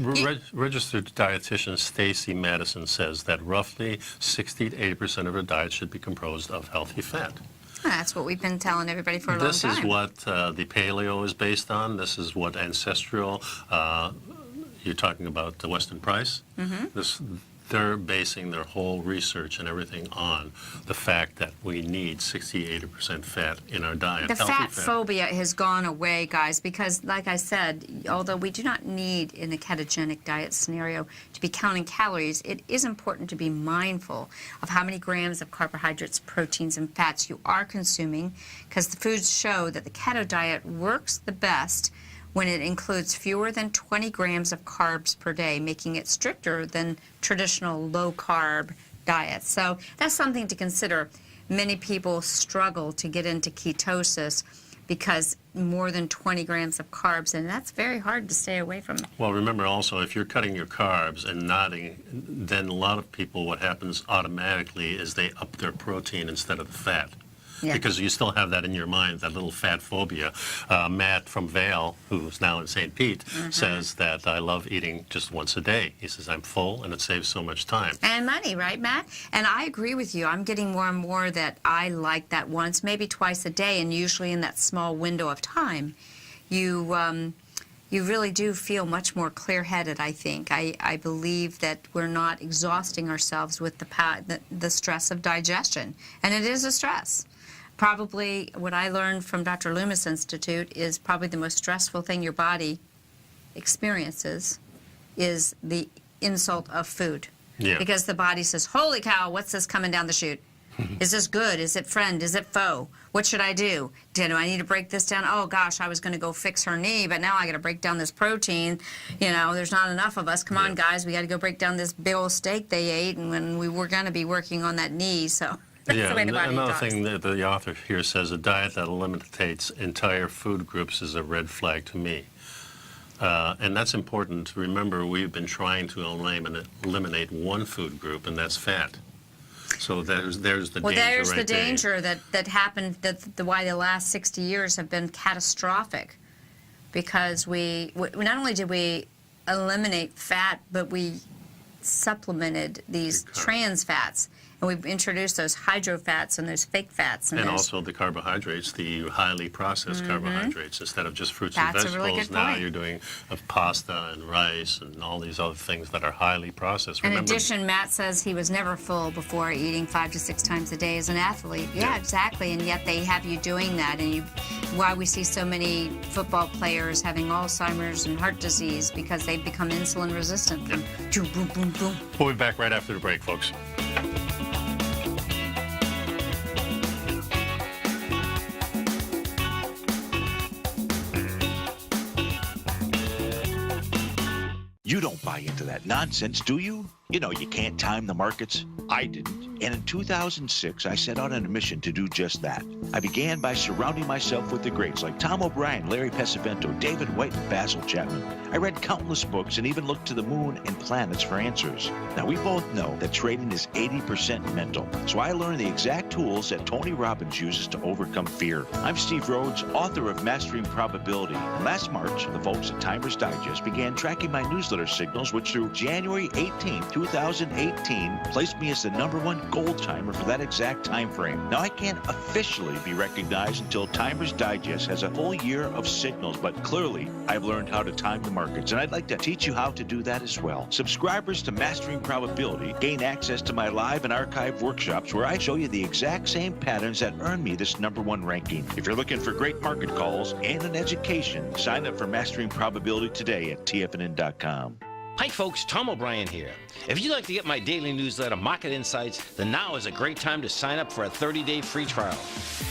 registered dietitian Stacy Madison says that roughly 60 to 80% of her diet should be composed of healthy fat. That's what we've been telling everybody for a long time. This is what the paleo is based on. This is what ancestral, you're talking about the Weston Price. They're basing their whole research and everything on the fact that we need 60-80% fat in our diet. The fat phobia has gone away, guys, because, like I said, although we do not need in a ketogenic diet scenario to be counting calories, it is important to be mindful of how many grams of carbohydrates, proteins, and fats you are consuming, because the foods show that the keto diet works the best when it includes fewer than 20 grams of carbs per day, making it stricter than traditional low-carb diets. So that's something to consider. Many people struggle to get into ketosis because more than 20 grams of carbs, and that's very hard to stay away from. Well, remember also, if you're cutting your carbs and nodding, then a lot of people, what happens automatically is they up their protein instead of the fat. Yeah. Because you still have that in your mind, that little fat phobia. Matt from Vail, who's now in St. Pete, says that I love eating just once a day. He says, I'm full and it saves so much time. And money, right, Matt? And I agree with you. I'm getting more and more that I like that once, maybe twice a day, and usually in that small window of time. You really do feel much more clear-headed, I think. I believe that we're not exhausting ourselves with the stress of digestion. And it is a stress. Probably what I learned from Dr. Loomis Institute is probably the most stressful thing your body experiences is the insult of food. Yeah. Because the body says, holy cow, what's this coming down the chute? Is this good? Is it friend? Is it foe? What should I do? Do I need to break this down? Oh gosh, I was going to go fix her knee, but now I got to break down this protein. You know, there's not enough of us. Come on, guys, we got to go break down this big old steak they ate, and when we were going to be working on that knee, so. That's the way the body another talks. thing that the author here says, a diet that eliminates entire food groups is a red flag to me. And that's important to remember. We've been trying to eliminate one food group, and that's fat. So there's the danger. Well, there's right the there. danger that happened, why the last 60 years have been catastrophic. Because we not only did we eliminate fat, but we supplemented these trans fats. And we've introduced those hydrofats and those fake fats. And also the carbohydrates, the highly processed carbohydrates, instead of just fruits That's and a really vegetables. good Now point. you're doing pasta and rice and all these other things that are highly processed. In Remember, addition, Matt says he was never full before eating 5 to 6 times a day as an athlete. Yeah, exactly. And yet they have you doing that. And why we see so many football players having Alzheimer's and heart disease, because they've become insulin resistant. Boom, boom, boom, boom. We'll be back right after the break, folks. You don't buy into that nonsense, do you? You know you can't time the markets. I didn't. And in 2006, I set out on a mission to do just that. I began by surrounding myself with the greats like Tom O'Brien, Larry Pesavento, David White, and Basil Chapman. I read countless books and even looked to the moon and planets for answers. Now, we both know that trading is 80% mental. So I learned the exact tools that Tony Robbins uses to overcome fear. I'm Steve Rhodes, author of Mastering Probability. And last March, the folks at Timers Digest began tracking my newsletter signals, which through January 18, 2018, placed me as the #1 gold timer for that exact time frame. Now, I can't officially be recognized until Timers Digest has a full year of signals, but clearly I've learned how to time the markets, and I'd like to teach you how to do that as well. Subscribers to Mastering Probability gain access to my live and archive workshops where I show you the exact same patterns that earned me this #1 ranking. If you're looking for great market calls and an education, sign up for Mastering Probability today at TFNN.com. Hi folks, Tom O'Brien here. If you'd like to get my daily newsletter, Market Insights, then now is a great time to sign up for a 30-day free trial.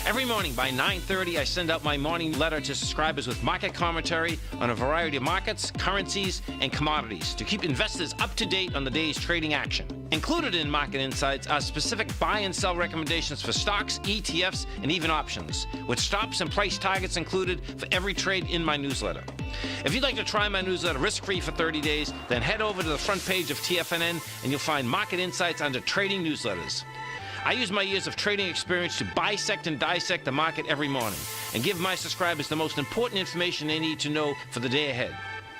Every morning by 9:30, I send out my morning letter to subscribers with market commentary on a variety of markets, currencies, and commodities to keep investors up to date on the day's trading action. Included in Market Insights are specific buy and sell recommendations for stocks, ETFs, and even options, with stops and price targets included for every trade in my newsletter. If you'd like to try my newsletter risk-free for 30 days, then head over to the front page of TFNN and you'll find Market Insights under Trading Newsletters. I use my years of trading experience to bisect and dissect the market every morning and give my subscribers the most important information they need to know for the day ahead.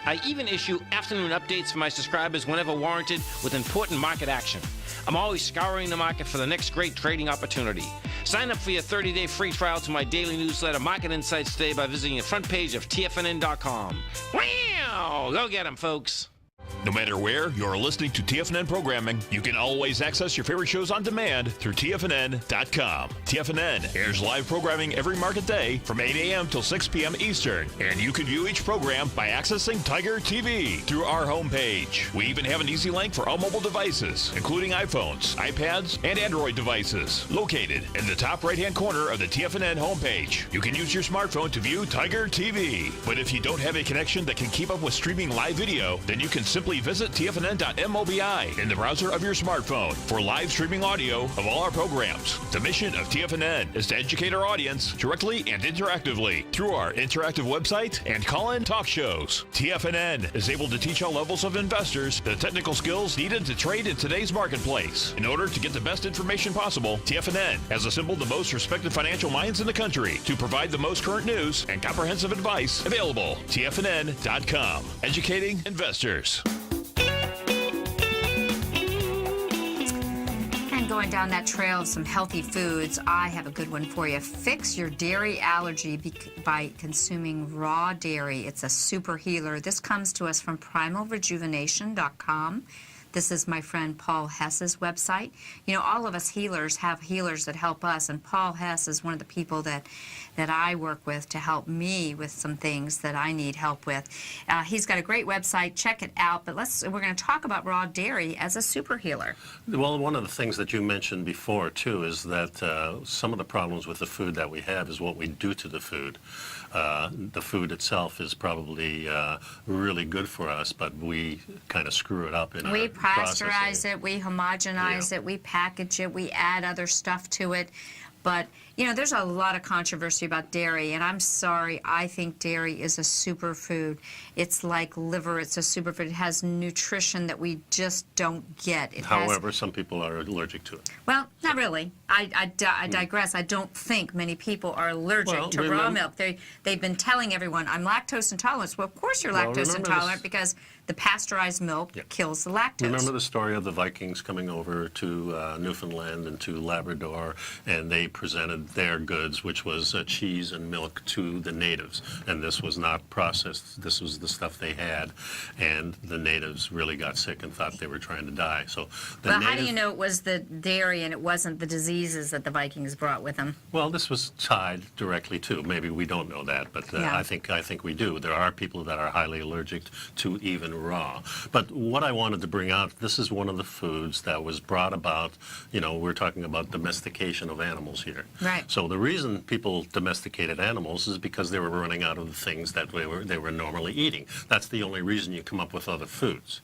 I even issue afternoon updates for my subscribers whenever warranted with important market action. I'm always scouring the market for the next great trading opportunity. Sign up for your 30-day free trial to my daily newsletter, Market Insights, today by visiting the front page of TFNN.com. Wow! Go get 'em, folks. No matter where you're listening to TFNN programming, you can always access your favorite shows on demand through TFNN.com. TFNN airs live programming every market day from 8 a.m. till 6 p.m. Eastern, and you can view each program by accessing Tiger TV through our homepage. We even have an easy link for all mobile devices, including iPhones, iPads, and Android devices, located in the top right-hand corner of the TFNN homepage. You can use your smartphone to view Tiger TV, but if you don't have a connection that can keep up with streaming live video, then you can simply visit TFNN.mobi in the browser of your smartphone for live streaming audio of all our programs. The mission of TFNN is to educate our audience directly and interactively through our interactive website and call-in talk shows. TFNN is able to teach all levels of investors the technical skills needed to trade in today's marketplace. In order to get the best information possible, TFNN has assembled the most respected financial minds in the country to provide the most current news and comprehensive advice available. TFNN.com, educating investors. Going down that trail of some healthy foods, I have a good one for you. Fix your dairy allergy by consuming raw dairy. It's a super healer. This comes to us from primalrejuvenation.com. This is my friend Paul Hess's website. You know, all of us healers have healers that help us, and Paul Hess is one of the people that that I work with to help me with some things that I need help with. He's got a great website. Check it out. But we're going to talk about raw dairy as a super healer. Well, one of the things that you mentioned before, too, is that some of the problems with the food that we have is what we do to the food. The food itself is probably really good for us, but we kind of screw it up in We our pasteurize it, we homogenize it, we package it, we add other stuff to it. But, you know, there's a lot of controversy about dairy, and I'm sorry, I think dairy is a superfood. It's like liver, it's a superfood. It has nutrition that we just don't get. However, some people are allergic to it. Well, not really. I digress. I don't think many people are allergic to raw milk. They've been telling everyone, I'm lactose intolerant. Well, of course you're lactose intolerant because the pasteurized milk kills the lactose. Remember the story of the Vikings coming over to Newfoundland and to Labrador, and they presented their goods, which was cheese and milk, to the natives. And this was not processed. This was the stuff they had. And the natives really got sick and thought they were trying to die. So, how do you know it was the dairy and it wasn't the diseases that the Vikings brought with them? Well, this was tied directly to. Maybe we don't know that, but I think we do. There are people that are highly allergic to even raw. But what I wanted to bring out, this is one of the foods that was brought about, you know, we're talking about domestication of animals here. Right. So the reason people domesticated animals is because they were running out of the things that they were normally eating. That's the only reason you come up with other foods.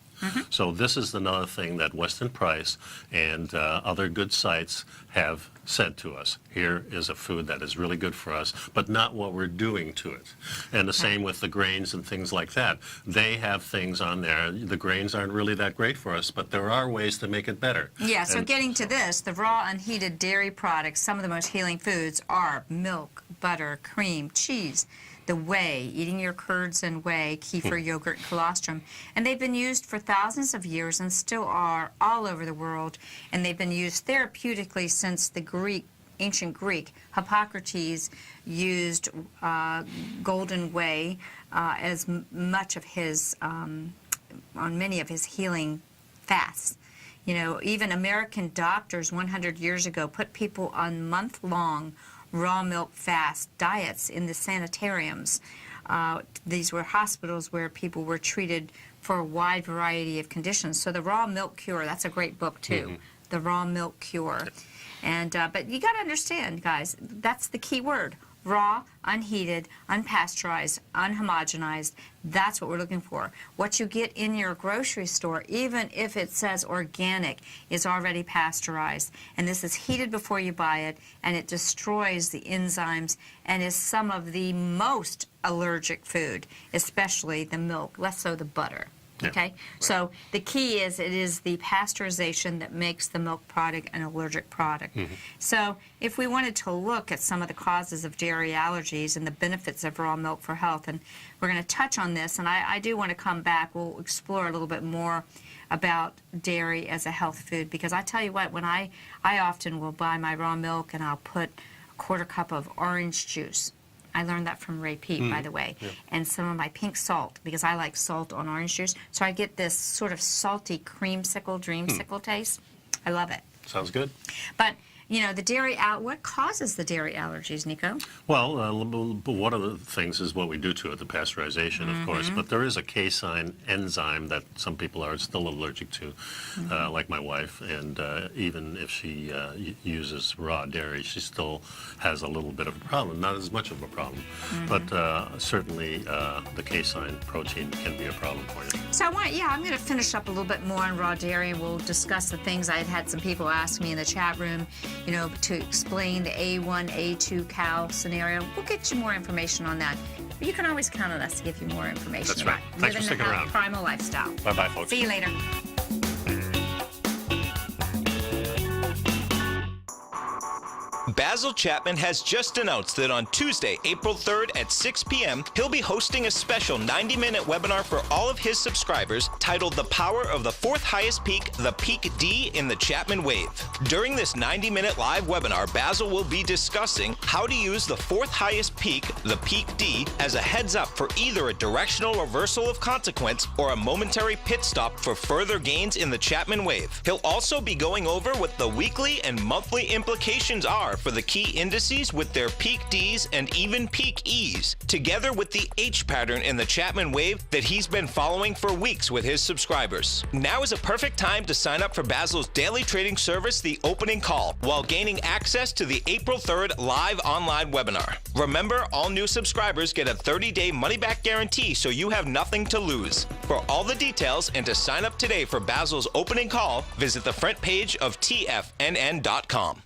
So this is another thing that Weston Price and other good sites have said to us. Here is a food that is really good for us, but not what we're doing to it. And the same with the grains and things like that. They have things on there. The grains aren't really that great for us, but there are ways to make it better. Yeah, so getting to this, the raw unheated dairy products, some of the most healing foods are milk, butter, cream, cheese, the whey, eating your curds and whey, kefir, yogurt, and colostrum. And they've been used for thousands of years and still are all over the world. And they've been used therapeutically since the ancient Greek. Hippocrates used golden whey as much of his, on many of his healing fasts. You know, even American doctors 100 years ago put people on month-long raw milk fast diets in the sanitariums. These were hospitals where people were treated for a wide variety of conditions. So the Raw Milk Cure, that's a great book too, The Raw Milk Cure. And but you got to understand, guys, that's the key word. Raw, unheated, unpasteurized, unhomogenized. That's what we're looking for. What you get in your grocery store, even if it says organic, is already pasteurized. And this is heated before you buy it, and it destroys the enzymes and is some of the most allergic food, especially the milk, less so the butter. Okay, right. So the key is it is the pasteurization that makes the milk product an allergic product. So if we wanted to look at some of the causes of dairy allergies and the benefits of raw milk for health, and we're going to touch on this, and I do want to come back, we'll explore a little bit more about dairy as a health food, because I tell you what, when I often will buy my raw milk and I'll put a 1/4 cup of orange juice. I learned that from Ray Peat, by the way, and some of my pink salt, because I like salt on orange juice. So I get this sort of salty creamsicle, dreamsicle taste. I love it. Sounds good. But, you know, the dairy what causes the dairy allergies, Nico? Well, one of the things is what we do to it, the pasteurization, of course. But there is a casein enzyme that some people are still allergic to, like my wife. And even if she uses raw dairy, she still has a little bit of a problem. Not as much of a problem. But certainly the casein protein can be a problem for you. So I'm going to finish up a little bit more on raw dairy, and we'll discuss the things I had some people ask me in the chat room, you know, to explain the A1, A2 cow scenario. We'll get you more information on that. But you can always count on us to give you more information. That's right. Thanks for sticking around. Primal Lifestyle. Bye-bye, folks. See you later. Basil Chapman has just announced that on Tuesday, April 3rd at 6 p.m., he'll be hosting a special 90-minute webinar for all of his subscribers titled The Power of the Fourth Highest Peak, the Peak D in the Chapman Wave. During this 90-minute live webinar, Basil will be discussing how to use the fourth highest peak, the Peak D, as a heads up for either a directional reversal of consequence or a momentary pit stop for further gains in the Chapman Wave. He'll also be going over what the weekly and monthly implications are for the the key indices with their peak Ds and even peak Es, together with the H pattern in the Chapman wave that he's been following for weeks with his subscribers. Now is a perfect time to sign up for Basil's daily trading service, The Opening Call, while gaining access to the April 3rd live online webinar. Remember, all new subscribers get a 30-day money-back guarantee, so you have nothing to lose. For all the details and to sign up today for Basil's Opening Call, visit the front page of TFNN.com.